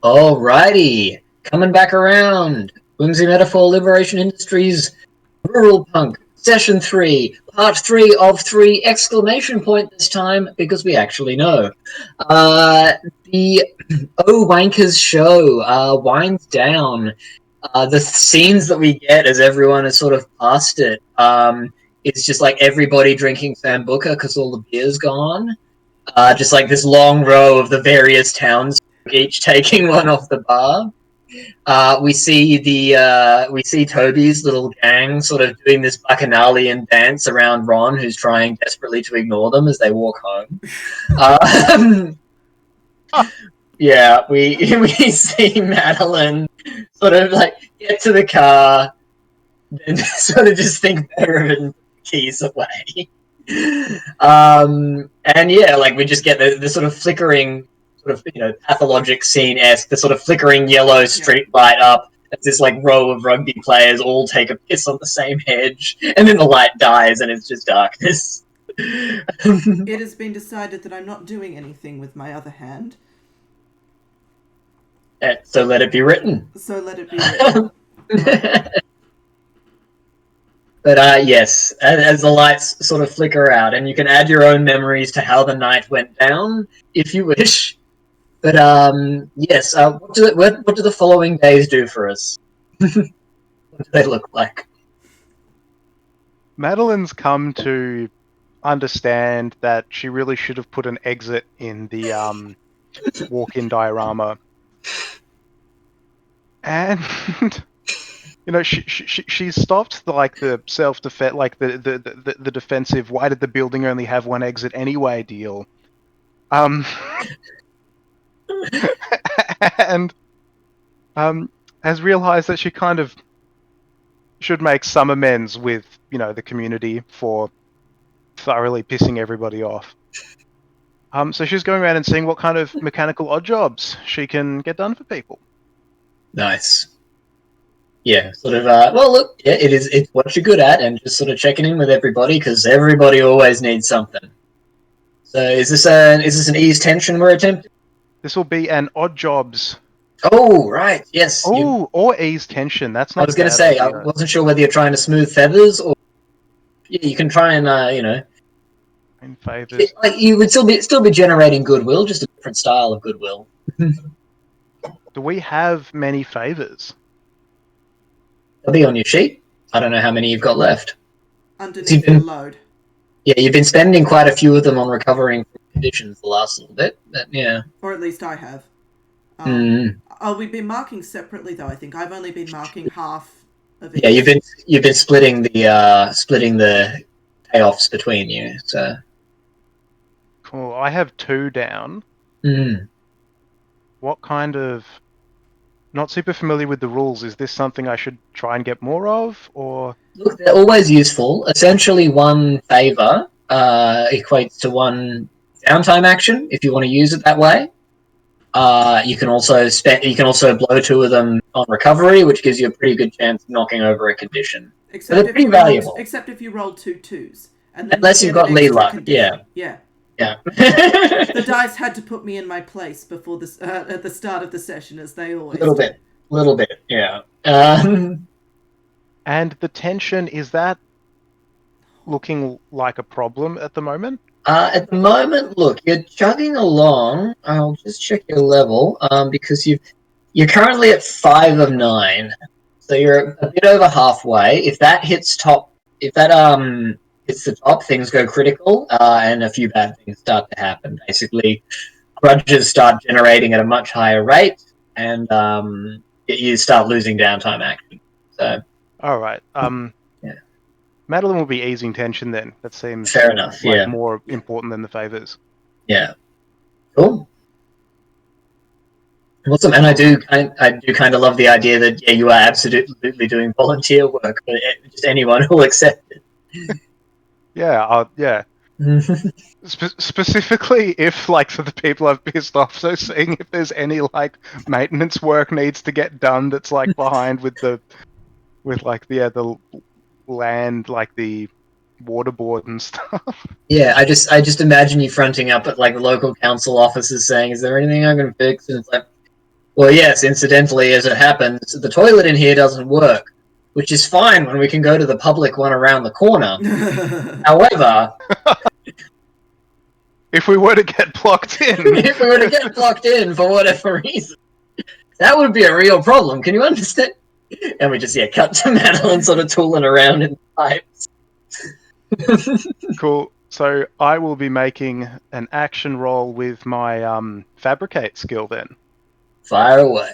Alrighty, coming back around. Whimsy Metaphor Liberation Industries Ruralpunk Session 3, Part 3 of 3, exclamation point this time, because we actually know. The O Wankers show winds down. The scenes that we get as everyone is sort of past it, it's just like everybody drinking Sambuca because all the beer's gone. Just like this long row of the various towns, each taking one off the bar. We see Toby's little gang sort of doing this bacchanalian dance around Ron, who's trying desperately to ignore them as they walk home. Yeah, we see Madeleine sort of like get to the car, then sort of just think better of it and put the keys away. And yeah, like we just get the sort of flickering, sort of pathologic scene-esque, the sort of flickering yellow street light up as this like row of rugby players all take a piss on the same hedge, and then the light dies and it's just darkness. It has been decided that I'm not doing anything with my other hand. So let it be written. So let it be written. But yes, as the lights sort of flicker out, and you can add your own memories to how the night went down, if you wish. But yes, what do the following days do for us? What do they look like? Madeleine's come to understand that she really should have put an exit in the walk-in diorama, and she stopped the self-defense, like the defensive. Why did the building only have one exit anyway? Deal. And has realized that she kind of should make some amends with the community for thoroughly pissing everybody off. So she's going around and seeing what kind of mechanical odd jobs she can get done for people. Nice. Yeah, sort of. Well, look, yeah, it's what you're good at, and just sort of checking in with everybody because everybody always needs something. So is this an ease tension we're attempting? This will be an odd jobs. Oh, right. Yes. Or ease tension. That's not. I was going to say, I wasn't sure whether you're trying to smooth feathers or. Yeah, you can try and in favors. Like you would still be generating goodwill, just a different style of goodwill. Do we have many favors? They'll be on your sheet. I don't know how many you've got left. Underneath the load. Yeah, you've been spending quite a few of them on recovering from conditions the last little bit. But yeah. Or at least I have. We've been marking separately though. I think I've only been marking half of it. Yeah, you've been splitting the payoffs between you. So. Cool. I have 2 down. What kind of... Not super familiar with the rules. Is this something I should try and get more of, or...? Look, they're always useful. Essentially, one favor equates to 1 downtime action, if you want to use it that way. You can also blow 2 of them on recovery, which gives you a pretty good chance of knocking over a condition. So they're pretty valuable. Except if you roll 2 2s. And then unless you've got lead luck, yeah. The dice had to put me in my place before this at the start of the session, as they always do. Little bit, yeah. And the tension, is that looking like a problem at the moment? At the moment, look, you're chugging along. I'll just check your level, because you're currently at 5 of 9, so you're a bit over halfway. If that hits top, hits the top, things go critical, and a few bad things start to happen. Basically, grudges start generating at a much higher rate, and you start losing downtime action. So, all right. Yeah. Madeleine will be easing tension then. That seems fair enough. Like more important than the favors. Yeah. Cool. Awesome, and I do kind of love the idea that you are absolutely doing volunteer work, but just anyone who will accept it. Yeah. Specifically, if for the people I've pissed off, so seeing if there's any maintenance work needs to get done that's behind with the land, the water board and stuff. Yeah, I just imagine you fronting up at the local council offices saying, "Is there anything I can fix?" And it's like, Well, yes, incidentally, as it happens, the toilet in here doesn't work, which is fine when we can go to the public one around the corner. However, If we were to get blocked in, if we were to get blocked in for whatever reason, that would be a real problem. Can you understand? And we just, cut to Madeleine sort of tooling around in pipes. cool. So I will be making an action roll with my fabricate skill then. Fire away.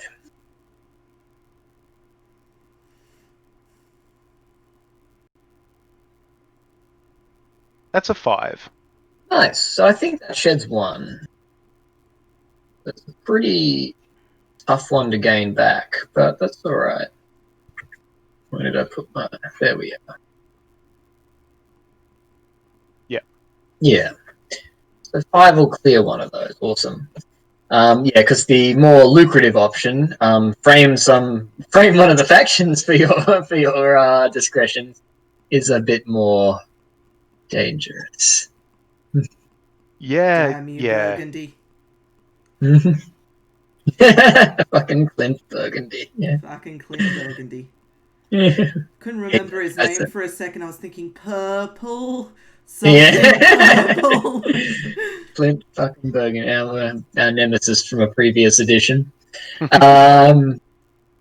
That's a 5. Nice. So I think that sheds 1. That's a pretty tough one to gain back, but that's all right. Where did I put my... There we are. Yeah. Yeah. So 5 will clear one of those. Awesome. Because the more lucrative option, frame one of the factions for your discretion, is a bit more dangerous. Yeah, Damn you, yeah. Burgundy. Fucking Clint Burgundy. Yeah. Fucking Clint Burgundy. Yeah. Couldn't remember his That's name it. for a second. I was thinking purple. Something purple. Clint fucking Burgundy, our nemesis from a previous edition.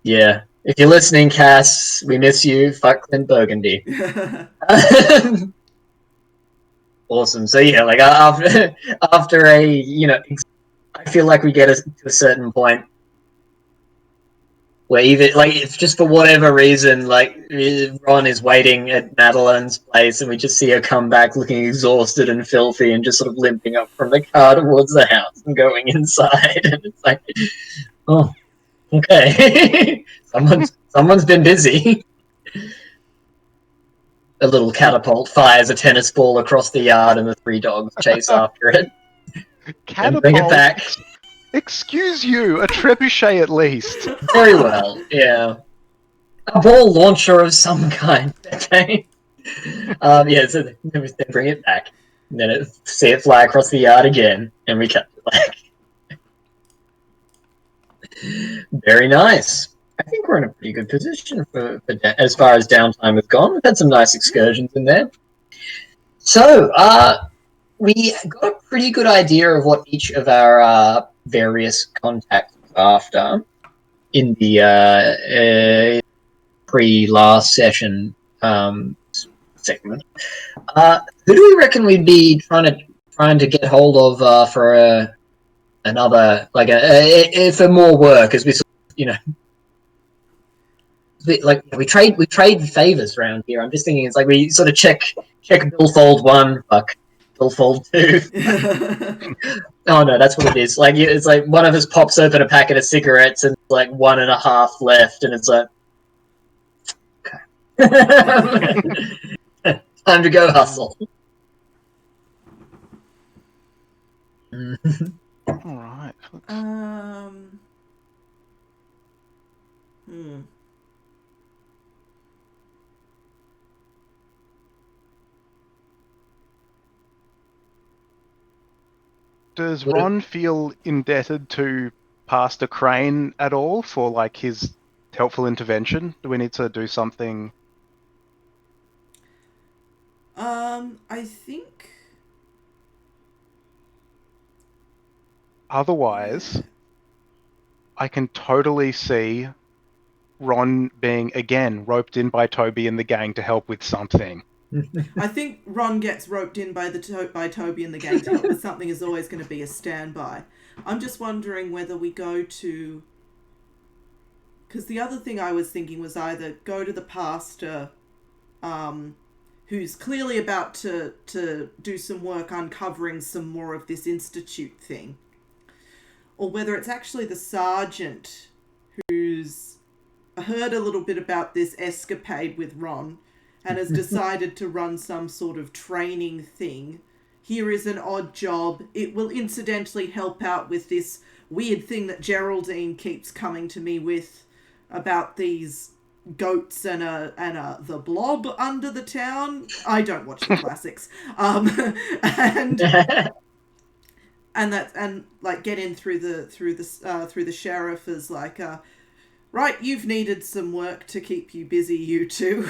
Yeah. If you're listening, Cass, we miss you. Fuck Clint Burgundy. Awesome. So yeah, like after I feel like we get to a certain point where even if just for whatever reason, Ron is waiting at Madeleine's place, and we just see her come back looking exhausted and filthy, and just sort of limping up from the car towards the house and going inside, and it's like, oh, okay, someone's been busy. A little catapult fires a tennis ball across the yard, and the 3 dogs chase after it and bring it back. Excuse you, a trebuchet at least. Very well, yeah. A ball launcher of some kind. Okay. So then they bring it back, and then see it fly across the yard again, and we cut it back. Very nice. I think we're in a pretty good position for as far as downtime has gone. We've had some nice excursions in there. So, we got a pretty good idea of what each of our various contacts are after in the pre-last session segment. Who do we reckon we'd be trying to get hold of for another for more work, as we we trade favors around here. I'm just thinking it's like we sort of check billfold 1, billfold 2. Oh no, that's what it is. It's like one of us pops open a packet of cigarettes and like 1.5 left, and it's like, okay, time to go hustle. All right. Does Ron feel indebted to Pastor Crane at all for his helpful intervention? Do we need to do something? I think. Otherwise, I can totally see Ron being, again, roped in by Toby and the gang to help with something. I think Ron gets roped in by Toby and the gang to help with something is always going to be a standby. I'm just wondering whether we go to... Because the other thing I was thinking was either go to the pastor, who's clearly about to do some work uncovering some more of this institute thing, or whether it's actually the sergeant who's heard a little bit about this escapade with Ron and has decided to run some sort of training thing. Here is an odd job. It will incidentally help out with this weird thing that Geraldine keeps coming to me with about these goats and the blob under the town. I don't watch the classics. and like get in through the sheriff is like, right, you've needed some work to keep you busy, you two.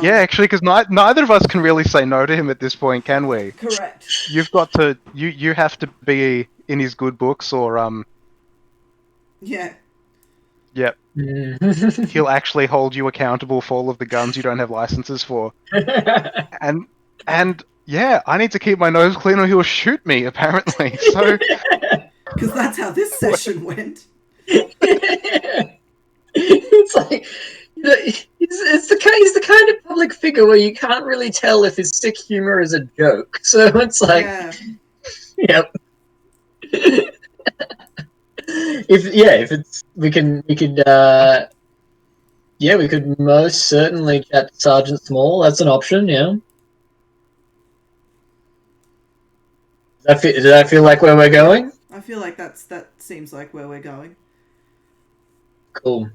Yeah, actually, because neither of us can really say no to him at this point, can we? Correct. You've got to you have to be in his good books, or Yeah. yep, he'll actually hold you accountable for all of the guns you don't have licenses for. And yeah, I need to keep my nose clean, or he'll shoot me. Apparently, so Because that's how this session went. It's like he's the kind of public figure where you can't really tell if his sick humor is a joke. So it's like, Yeah. yep. If it's we could most certainly chat to Sergeant Small. That's an option. Yeah. Does that feel like where we're going? I feel like that seems like where we're going. Cool.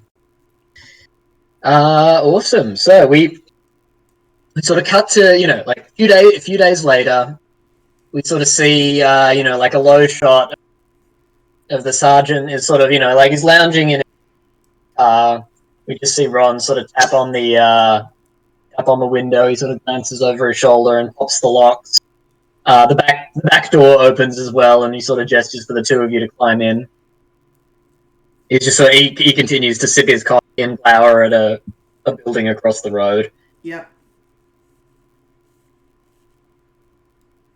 Awesome. So we sort of cut to, like a few days later, we sort of see like a low shot of the sergeant is sort of, like he's lounging in we just see Ron sort of tap on the window. He sort of glances over his shoulder and pops the locks. The back door opens as well, and he sort of gestures for the two of you to climb in. He's just he continues to sip his coffee and glower at a building across the road. Yep.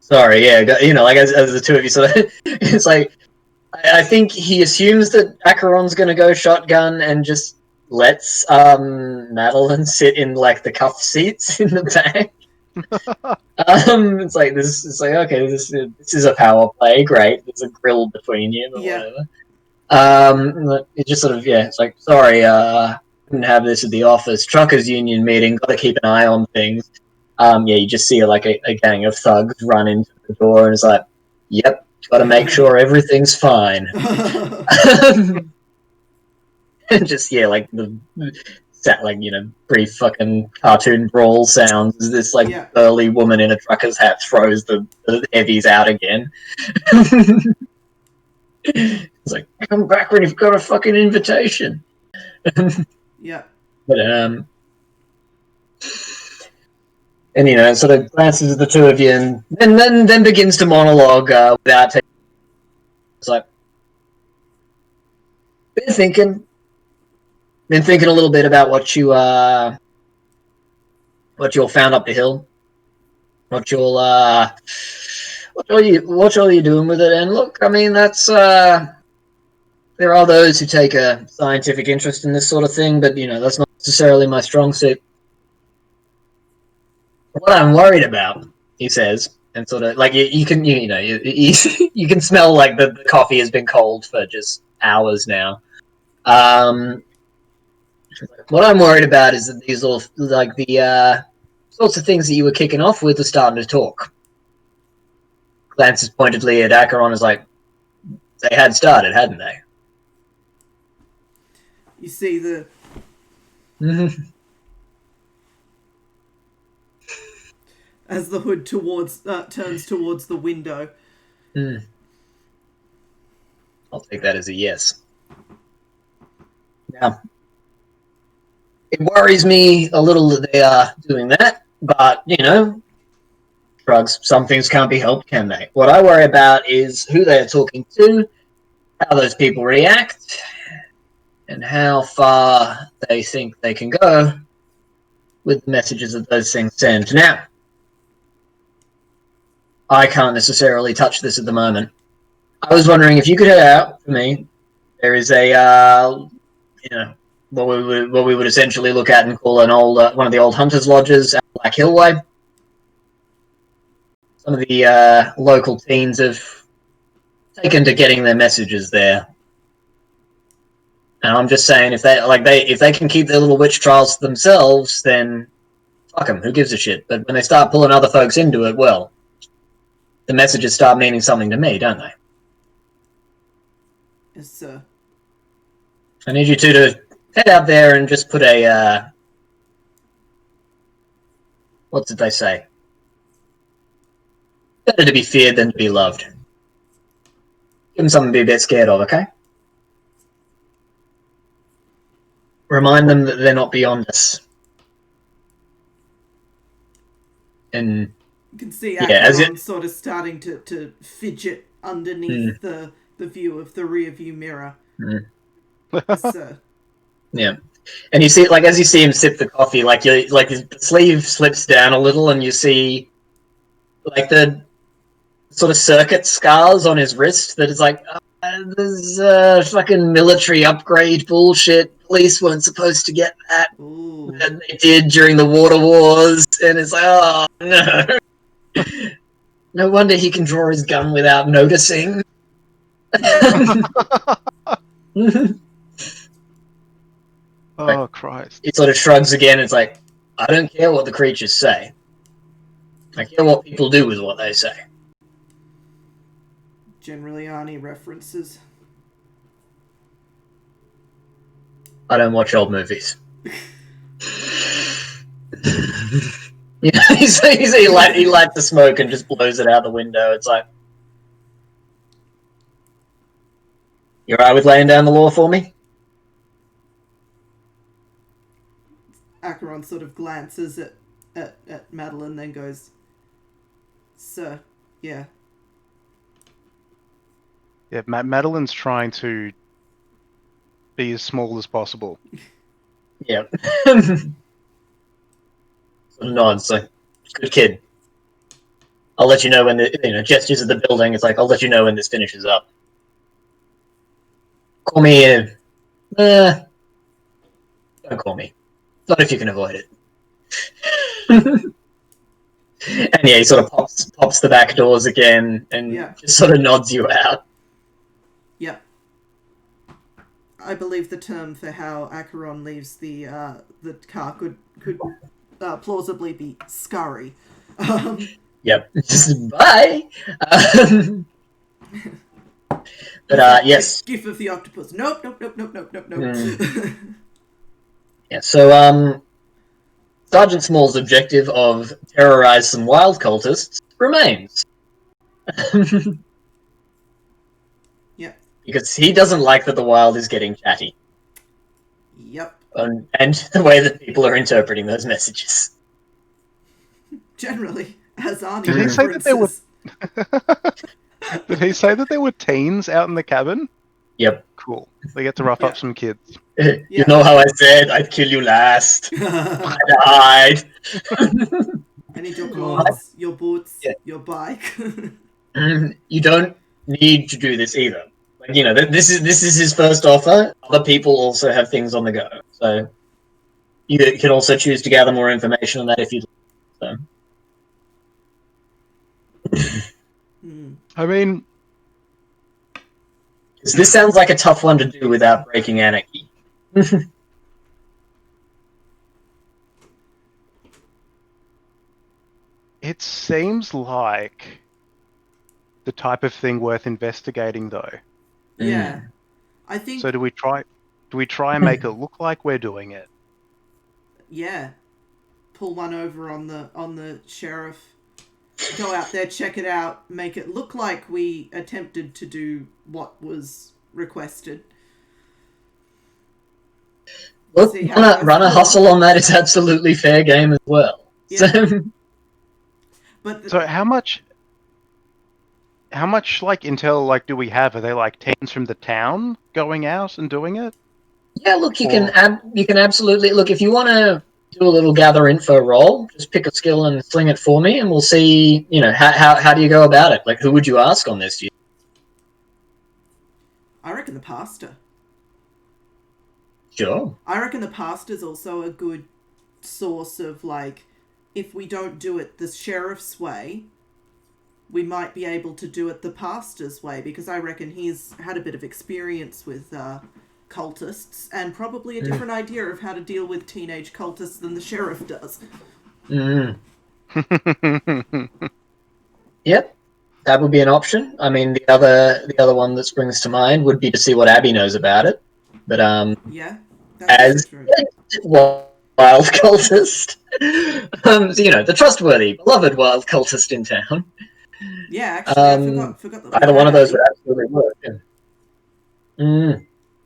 Sorry, yeah, like as the two of you sort of, it's like, I think he assumes that Acheron's going to go shotgun and just lets Madeleine sit in like the cuff seats in the back. It's like this. It's like, okay, this is a power play. Great, there's a grill between you, but whatever. It just sort of, it's like, sorry, couldn't have this at the office. Truckers union meeting. Got to keep an eye on things. You just see like a gang of thugs run into the door, and it's like, yep, got to make sure everything's fine. And just like the brief fucking cartoon brawl sounds as this like burly woman in a trucker's hat throws the heavies out again. It's like, come back when you've got a fucking invitation. Yeah. But and sort of glances at the two of you, and then begins to monologue without taking. It's like, been thinking a little bit about what you all found up the hill, what all you doing with it. And look, I mean, that's there are those who take a scientific interest in this sort of thing, but that's not necessarily my strong suit. What I'm worried about, he says, and sort of like you can you can smell like the coffee has been cold for just hours now. What I'm worried about is that these all like the sorts of things that you were kicking off with are starting to talk. Glances pointedly at Acheron, is like, they had started, hadn't they? You see the. As the hood turns towards the window. I'll take that as a yes. Now, it worries me a little that they are doing that, but, drugs, some things can't be helped, can they? What I worry about is who they are talking to, how those people react, and how far they think they can go with the messages that those things send. Now, I can't necessarily touch this at the moment. I was wondering if you could head out for me. There is a, what we would essentially look at and call an old one of the old hunters' lodges at Black Hill Way. Some of the local teens have taken to getting their messages there. And I'm just saying, if they can keep their little witch trials to themselves, then fuck them. Who gives a shit? But when they start pulling other folks into it, well, the messages start meaning something to me, don't they? Yes, sir. I need you two to head out there and just put a, what did they say? Better to be feared than to be loved. Give them something to be a bit scared of, okay? Remind them that they're not beyond us. And You can see yeah, as Acheron sort of starting to fidget underneath the view of the rear view mirror. So, yeah. And you see, like, as you see him sip the coffee, like, his sleeve slips down a little, and you see, like, the sort of circuit scars on his wrist that is like, there's fucking military upgrade bullshit. Police weren't supposed to get that. ooh. And they did during the water wars, and it's like, oh, no. No wonder he can draw his gun without noticing. Oh, Christ. He sort of shrugs again. It's like, I don't care what the creatures say. I care what people do with what they say. Generally Arnie references. I don't watch old movies. Yeah, he lights the smoke and just blows it out the window. It's like, you alright with laying down the law for me? Acheron sort of glances at Madeleine, then goes, "Sir, yeah." Yeah, Madeleine's trying to be as small as possible. Yeah. Nods, like, good kid. I'll let you know when gestures at the building. It's like, I'll let you know when this finishes up. Call me, don't call me. Not if you can avoid it. And yeah, he sort of pops the back doors again and just sort of nods you out. Yep. I believe the term for how Acheron leaves the car could plausibly be scurry. Yep. Just bye. But yes. Gif of the octopus. Nope. Yeah. So Sergeant Small's objective of terrorize some wild cultists remains. Yep. Because he doesn't like that the wild is getting chatty. Yep. And the way that people are interpreting those messages. Generally, as Arnie Did he say that there were? references. Did he say that there were teens out in the cabin? Yep. Cool. They get to rough up some kids. You know how I said I'd kill you last. I died. I need your clothes, your boots, your bike. You don't need to do this either. Like, this is his first offer. Other people also have things on the go, so you can also choose to gather more information on that if you'd like. So. I mean, this sounds like a tough one to do without breaking anarchy. it seems like the type of thing worth investigating, though. Yeah, I think. So do we try and make it look like we're doing it? Yeah, pull one over on the sheriff. Go out there, check it out, make it look like we attempted to do what was requested. Look, run a hustle on that is absolutely fair game as well. Yeah. So how much like intel do we have? Are they like teens from the town going out and doing it? Yeah, look, you can absolutely look if you want to do a little gather info roll. Just pick a skill and sling it for me, and we'll see. How do you go about it? Like, who would you ask on this? I reckon the pastor. Sure. I reckon the pastor's also a good source of if we don't do it the sheriff's way, we might be able to do it the pastor's way, because I reckon he's had a bit of experience with cultists and probably a different idea of how to deal with teenage cultists than the sheriff does. Yep, that would be an option. I mean, the other one that springs to mind would be to see what Abby knows about it. But yeah, as wild cultist, the trustworthy, beloved wild cultist in town. Yeah, actually, I forgot that we Either one had of those Abby. would absolutely work. Yeah.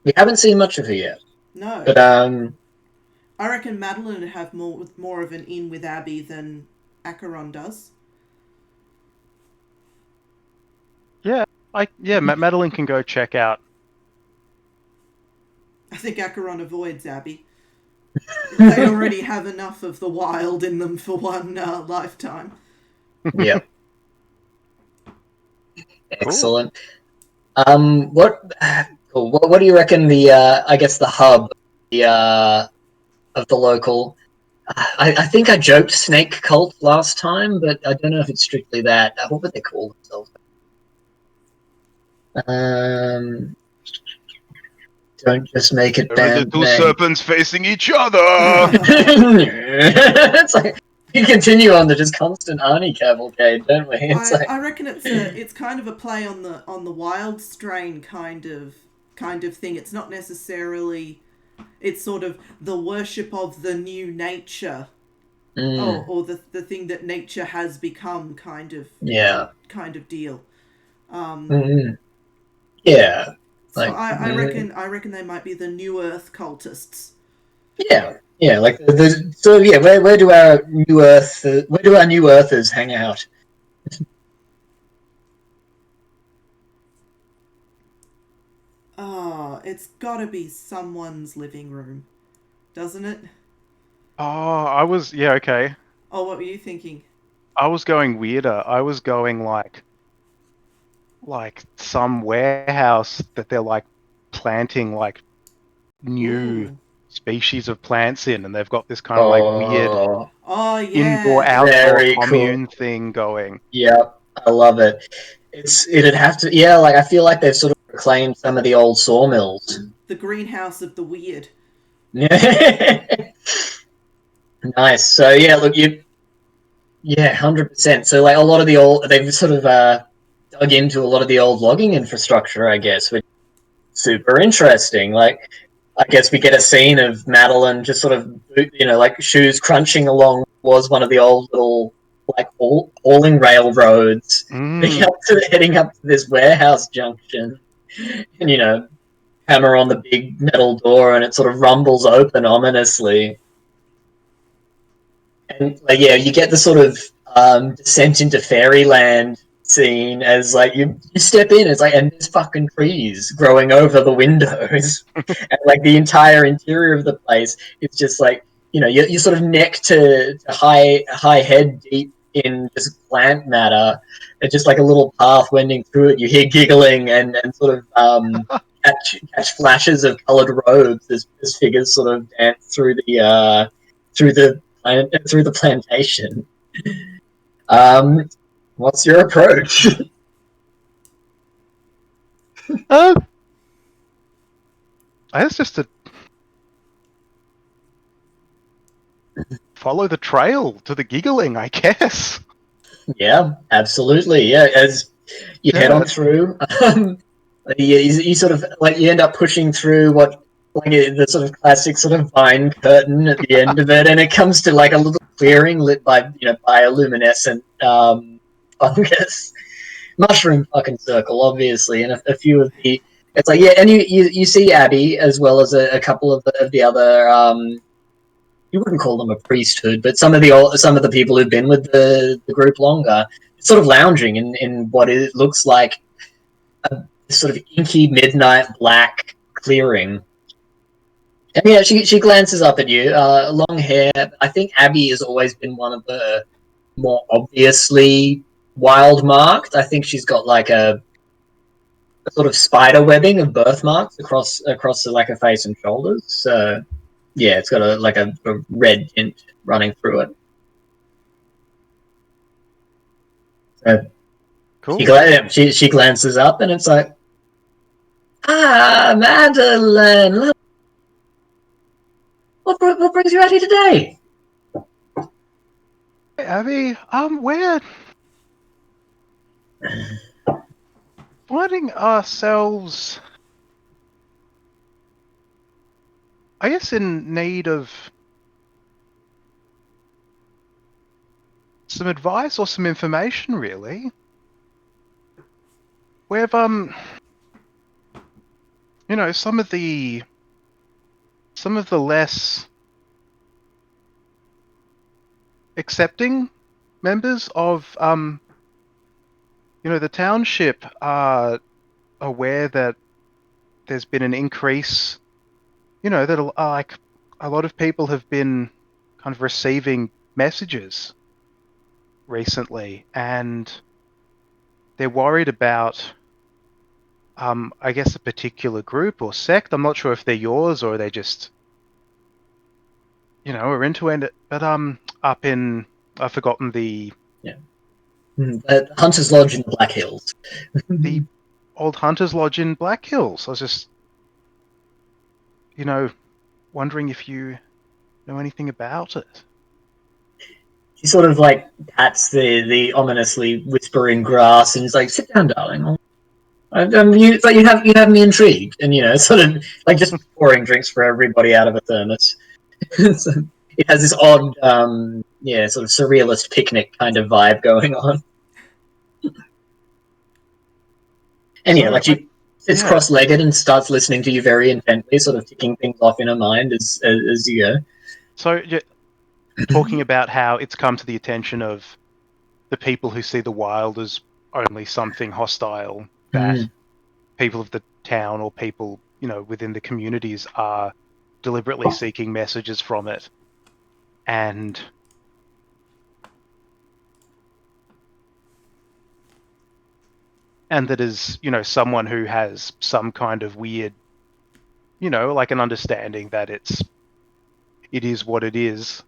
We haven't seen much of her yet, No. but I reckon Madeleine would have more of an in with Abby than Acheron does. Yeah, Madeleine can go check out. I think Acheron avoids Abby. They already have enough of the wild in them for one lifetime. yeah, Cool. excellent. What do you reckon I guess the hub the of the local? I think I joked snake cult last time, but I don't know if it's strictly that. What would they call themselves? Um, don't just make it There are band little name. serpents facing each other. It's like we continue on the just constant Arnie cavalcade, don't we? It's like I reckon it's kind of a play on the wild strain kind of thing. It's not necessarily, it's sort of the worship of the new nature. Or the thing that nature has become kind of deal. Yeah. So Like I reckon they might be the New Earth cultists. yeah, like so yeah. Where do our New Earthers hang out? Oh, it's gotta be someone's living room, doesn't it? Okay. Oh, what were you thinking? I was going weirder. I was going some warehouse that they're like planting like new Ooh. species of plants in, and they've got this kind of like weird Oh, Oh indoor yeah. outdoor very cool. commune thing going. Yep, I love it. It'd have to like I feel like they've sort of reclaimed some of the old sawmills. The greenhouse of the weird. Nice. So yeah, look, 100%. So like a lot of the old, they've sort of dug into a lot of the old logging infrastructure, I guess, which is super interesting. Like, I guess we get a scene of Madeleine just sort of, like shoes crunching along was one of the old little like hauling railroads, Mm. heading up to this warehouse junction, and hammer on the big metal door, and it sort of rumbles open ominously. And like, yeah, you get the sort of descent into fairyland scene as like you step in, it's like, and there's fucking trees growing over the windows, and like the entire interior of the place, it's just like you're sort of neck to high head deep in just plant matter, and just like a little path wending through it. You hear giggling and sort of catch flashes of coloured robes as figures sort of dance through the plantation. Um, what's your approach? Uh, I guess just to follow the trail to the giggling, I guess. Yeah, absolutely. Yeah, as you head on through, you sort of like you end up pushing through what like the sort of classic sort of vine curtain at the end of it, and it comes to like a little clearing lit by bioluminescent fungus, mushroom fucking circle, obviously, and a few of the. It's like yeah, and you see Abby as well as a couple of the other you wouldn't call them a priesthood, but some of the people who've been with the group longer, sort of lounging in what it looks like a sort of inky midnight black clearing. And yeah, she glances up at you. Long hair. I think Abby has always been one of the more obviously wild marked. I think she's got like a sort of spider webbing of birthmarks across like her face and shoulders. So yeah, it's got a red tint running through it. So Cool. she glances up and it's like, Madeleine, what brings you out here today? Hey, Abby, we're finding ourselves, I guess, in need of some advice or some information, really. we've you know, some of the less accepting members of you know, the township are aware that there's been an increase, you know, that like a lot of people have been kind of receiving messages recently, and they're worried about I guess a particular group or sect. I'm not sure if they're yours or they just, you know, are into it. But up in, I've forgotten the Hunter's Lodge in the Black Hills. the old Hunter's Lodge in Black Hills. I was just, you know, wondering if you know anything about it. She sort of like pats the ominously whispering grass and is like, "Sit down, darling. But you have me intrigued," and you know, sort of like just pouring drinks for everybody out of a thermos. So it has this odd, sort of surrealist picnic kind of vibe going on. And So, yeah, like she sits yeah. cross-legged and starts listening to you very intently, sort of ticking things off in her mind as you go. So, yeah, talking about how it's come to the attention of the people who see the wild as only something hostile, that people of the town or people, you know, within the communities are deliberately seeking messages from it. And that is, you know, someone who has some kind of weird, you know, like an understanding that it is what it is.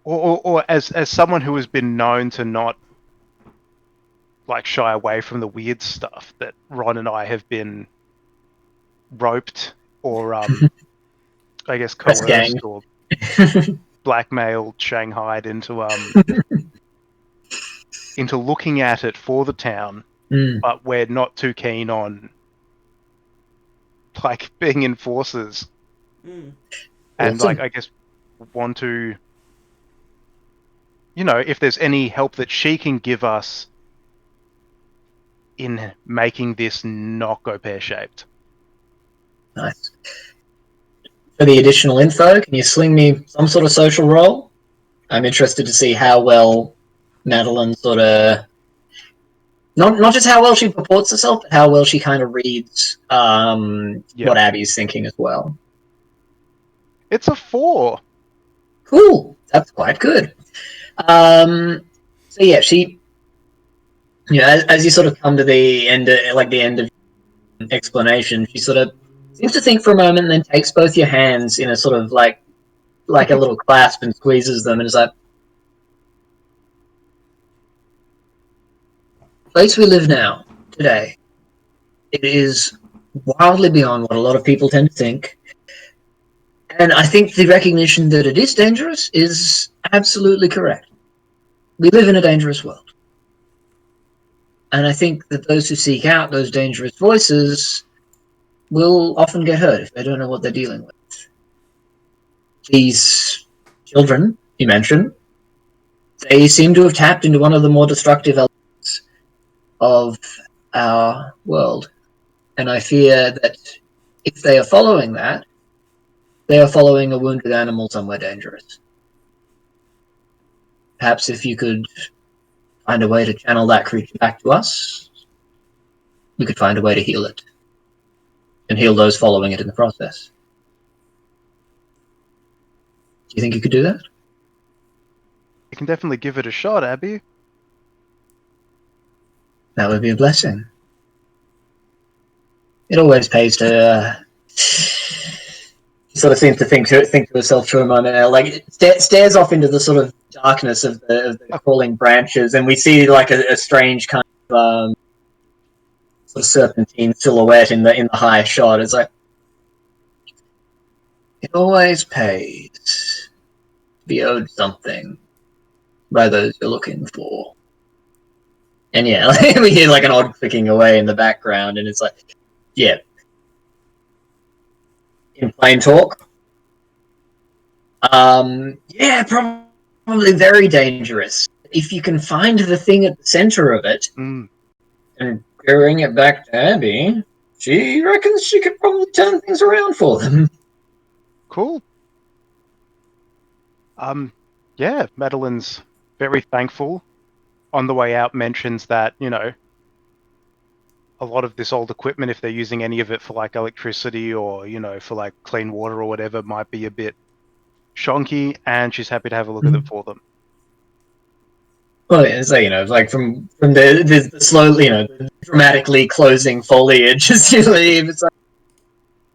Or as someone who has been known to not like shy away from the weird stuff, that Ron and I have been roped or I guess coerced or blackmailed, shanghaied into looking at it for the town, but we're not too keen on like being enforcers. And Awesome. like, I guess want to, you know, if there's any help that she can give us in making this not go pear-shaped. Nice. For the additional info, can you sling me some sort of social role? I'm interested to see how well Madeleine sort of not just how well she purports herself, but how well she kind of reads what Abby's thinking as well. It's a 4. Cool. That's quite good. So yeah, she, you know, as you sort of come to the end, the end of explanation, she sort of seems to think for a moment and then takes both your hands in a sort of like a little clasp and squeezes them and is like, the place we live now, today, it is wildly beyond what a lot of people tend to think. And I think the recognition that it is dangerous is absolutely correct. We live in a dangerous world. And I think that those who seek out those dangerous voices will often get hurt if they don't know what they're dealing with. These children you mentioned, they seem to have tapped into one of the more destructive elements of our world. And I fear that if they are following that, they are following a wounded animal somewhere dangerous. Perhaps if you could find a way to channel that creature back to us, we could find a way to heal it. And heal those following it in the process. Do you think you could do that? You can definitely give it a shot, Abby. That would be a blessing. It always pays to... She sort of seems to think to herself for a moment, like stares off into the sort of darkness of the crawling branches, and we see like a strange kind of sort of serpentine silhouette in the high shot. It's like, it always pays to be owed something by those you're looking for. And yeah, we hear like an odd clicking away in the background, and it's like, yeah. In plain talk, yeah, probably very dangerous. if you can find the thing at the center of it Mm. and bring it back to Abby, she reckons she could probably turn things around for them. Cool. Yeah, Madeleine's very thankful. On the way out, mentions that, you know, a lot of this old equipment, if they're using any of it for like electricity or, you know, for like clean water or whatever, might be a bit shonky, and she's happy to have a look at it for them. Well, yeah, so, you know, like from the slowly, you know, dramatically closing foliage as you leave. It's like,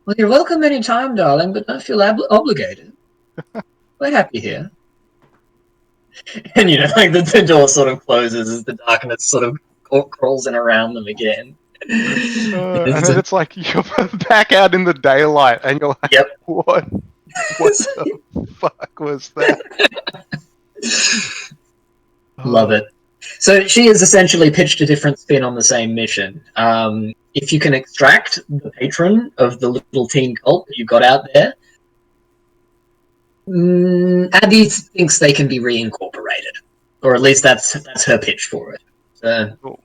well, you're welcome anytime, darling, but don't feel obligated. We're happy here. And, you know, like the door sort of closes as the darkness sort of crawls in around them again. And then it's like you're back out in the daylight, and you're like, Yep. What the fuck was that? Love it. So she has essentially pitched a different spin on the same mission. If you can extract the patron of the little teen cult that you've got out there, Abby thinks they can be reincorporated, or at least that's her pitch for it. So, Cool.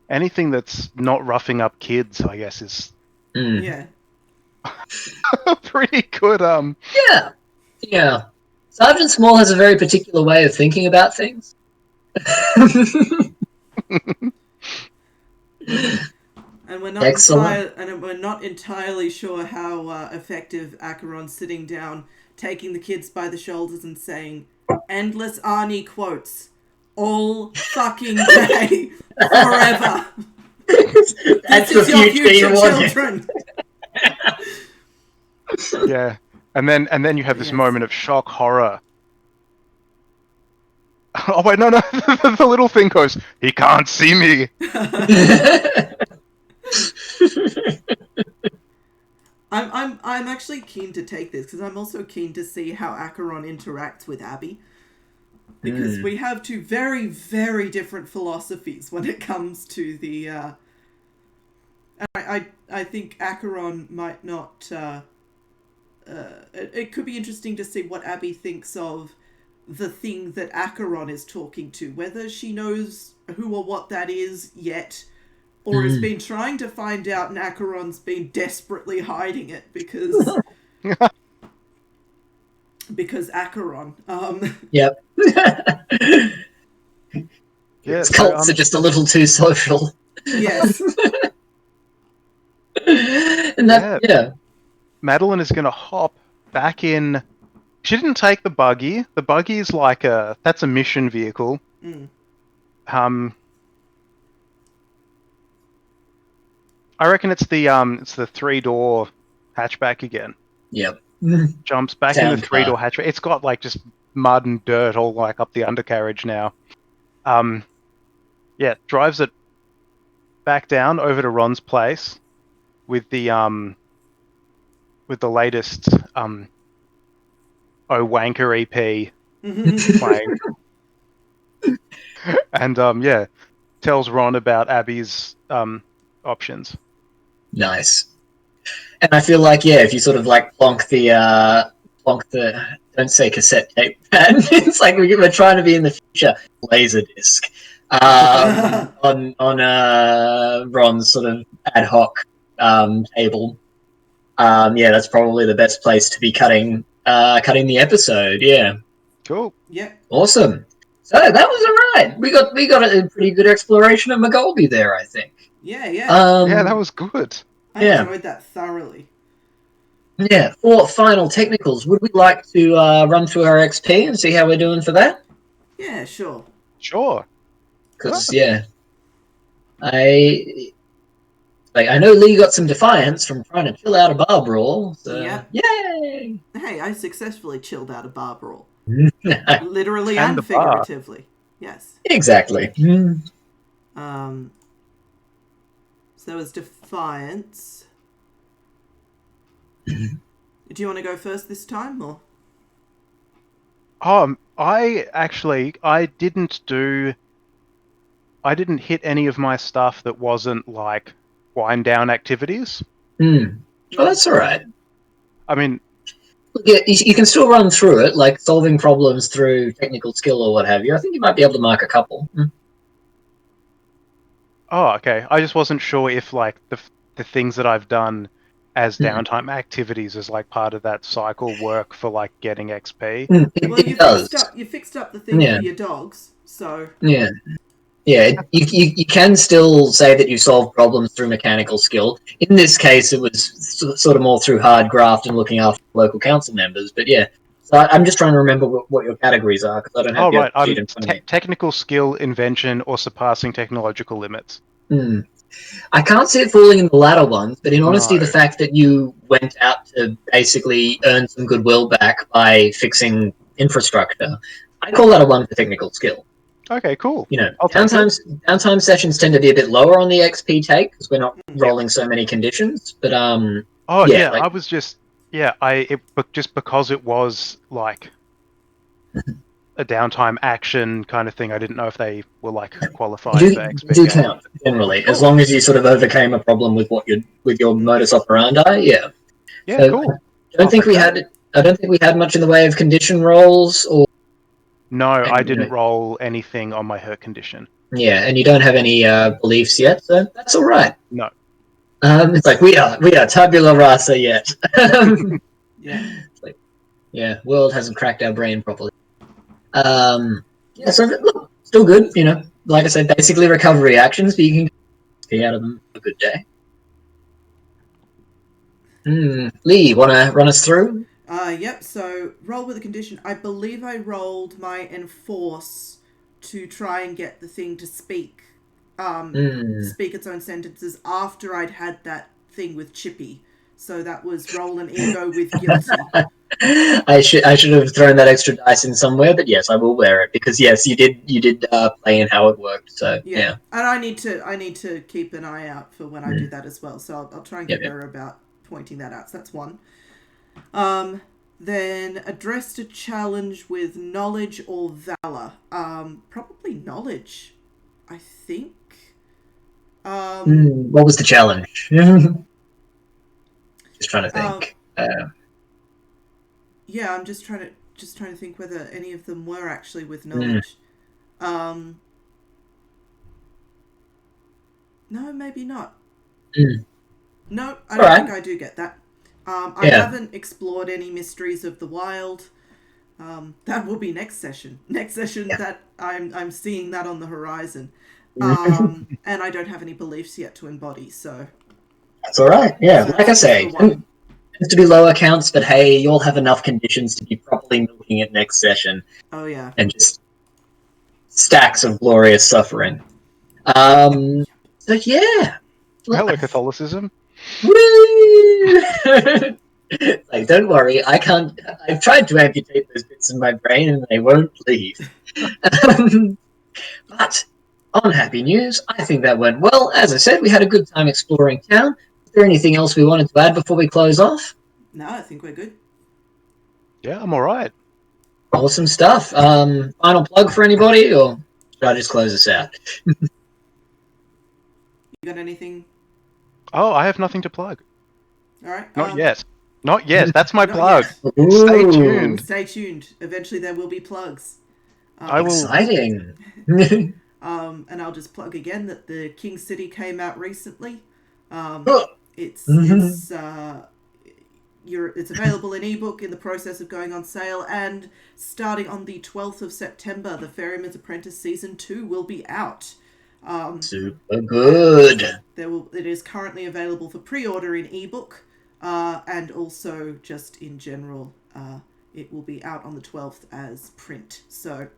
Anything that's not roughing up kids, I guess, is Yeah. pretty good. Yeah. Sergeant Small has a very particular way of thinking about things. And we're not entirely sure how effective Acheron's sitting down, taking the kids by the shoulders and saying endless Arnie quotes all fucking day, forever. That's this is the your future you want. children. Yeah, and then you have this moment of shock horror. Oh wait, no, the little thing goes, he can't see me. I'm actually keen to take this because I'm also keen to see how Acheron interacts with Abby, because we have two very, very different philosophies when it comes to the. I think Acheron might not. It could be interesting to see what Abby thinks of the thing that Acheron is talking to, whether she knows who or what that is yet, or has been trying to find out, and Acheron's been desperately hiding it because Acheron. Yep. Yeah, His cults are just a little too social. Yes. And that, yeah. Madeleine is going to hop back in. She didn't take the buggy. The buggy is like that's a mission vehicle. I reckon it's the 3-door hatchback again. Yep. Jumps back in the 3-door hatchback. It's got like just mud and dirt all like up the undercarriage now. Yeah, drives it back down over to Ron's place with the latest O Wanker EP playing. And yeah, tells Ron about Abby's options. Nice. And I feel like, yeah, if you sort of like plonk the don't say cassette tape pad, it's like we're trying to be in the future, Laserdisc on Ron's sort of ad hoc table. Yeah, that's probably the best place to be cutting the episode. Yeah. Cool. Yeah. Awesome. So that was alright. We got a pretty good exploration of McGolby there, I think. Yeah, yeah. Yeah, that was good. I enjoyed that thoroughly. Yeah. For final technicals, would we like to run through our XP and see how we're doing for that? Yeah, sure. Sure. Because I know Lee got some defiance from trying to chill out a bar brawl. So yay! Hey, I successfully chilled out a bar brawl. Literally Literally and figuratively. Yes. Exactly. So there was defiance. Do you want to go first this time, or? I didn't hit any of my stuff that wasn't like wind down activities. Oh, that's all right. I mean, Yeah, you can still run through it, like solving problems through technical skill or what have you. I think you might be able to mark a couple. Oh, okay. I just wasn't sure if like the things that I've done as Mm. downtime activities as like part of that cycle work for like getting XP. Well, It does. you fixed up the thing Yeah. for your dogs, so Yeah. Yeah, you can still say that you solve problems through mechanical skill. In this case, it was sort of more through hard graft and looking after local council members. But yeah, so I'm just trying to remember what your categories are because I don't have Oh, the right. sheet in front of me. Technical skill, invention, or surpassing technological limits. Hmm. I can't see it falling in the latter ones, but in honesty, No. the fact that you went out to basically earn some goodwill back by fixing infrastructure, I call that a one for technical skill. Okay, cool. You know, I'll take it. downtime sessions tend to be a bit lower on the XP take because we're not Mm. rolling so many conditions. But Oh, yeah, yeah. like I was just but just because it was like a downtime action kind of thing, I didn't know if they were like qualified you for do, XP do gain. count generally as Cool. long as you sort of overcame a problem with your modus operandi. Yeah. Yeah, So cool. I don't I'll think take that. I don't think we had much in the way of condition rolls or No, I and, didn't roll anything on my hurt condition. yeah, and you don't have any beliefs yet, so that's all right. No. It's like we are tabula rasa yet. yeah. Yeah, world hasn't cracked our brain properly. Yeah, so look, still good. You know, like I said, basically recovery actions, but you can get out of them a good day. Lee, want to run us through? Yep, so roll with a condition. I believe I rolled my enforce to try and get the thing to speak its own sentences after I'd had that thing with Chippy. So that was roll an ego with guilty. I should have thrown that extra dice in somewhere, but yes, I will wear it because yes, you did play in how it worked. So yeah. And I need to keep an eye out for when I do that as well. So I'll try and get better about pointing that out. So that's one. Then addressed a challenge with knowledge or valor. Probably knowledge, I think. What was the challenge? Just trying to think. Yeah, I'm just trying to think whether any of them were actually with knowledge. No, maybe not. No, I don't think I do get that. I haven't explored any mysteries of the wild. That will be next session. That I'm seeing that on the horizon. And I don't have any beliefs yet to embody, so that's all right. Yeah, so like I say, tends to be lower counts, but hey, you'll have enough conditions to be properly milking it next session. Oh yeah, and just stacks of glorious suffering. So yeah, Hello, Catholicism. woo! Like, don't worry, I can't. I've tried to amputate those bits in my brain, and they won't leave. But on happy news, I think that went well. As I said, we had a good time exploring town. Is there anything else we wanted to add before we close off? no, I think we're good. Yeah, I'm all right. Awesome stuff. Final plug for anybody, or should I just close this out? You got anything? Oh, I have nothing to plug. All right. Not yet. Not yet. That's my Not plug. yet. Stay tuned. Stay tuned. Eventually, there will be plugs. I will. Exciting. And I'll just plug again that the King City came out recently. It's available in ebook, in the process of going on sale, and starting on the 12th of September, the Ferryman's Apprentice Season 2 will be out. Super good. It is currently available for pre-order in ebook, and also just in general. It will be out on the 12th as print. So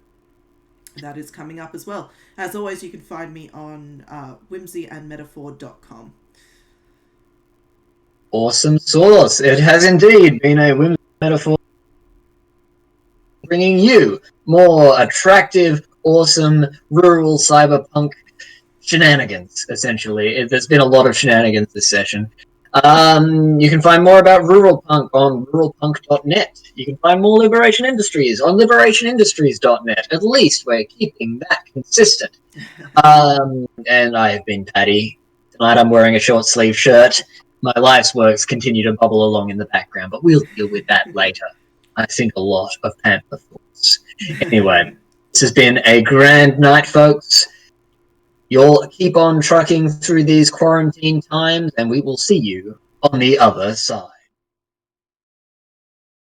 that is coming up as well. As always, you can find me on whimsyandmetaphor.com. Awesome sauce. It has indeed been a whimsy metaphor, bringing you more attractive, awesome, rural cyberpunk shenanigans, essentially. There's been a lot of shenanigans this session. You can find more about Ruralpunk on ruralpunk.net. You can find more Liberation Industries on liberationindustries.net. At least we're keeping that consistent. And I have been Patty. Tonight I'm wearing a short sleeve shirt. My life's works continue to bubble along in the background, but we'll deal with that later. I think a lot of panther thoughts. Anyway, this has been a grand night, folks. You'll keep on trucking through these quarantine times, and we will see you on the other side.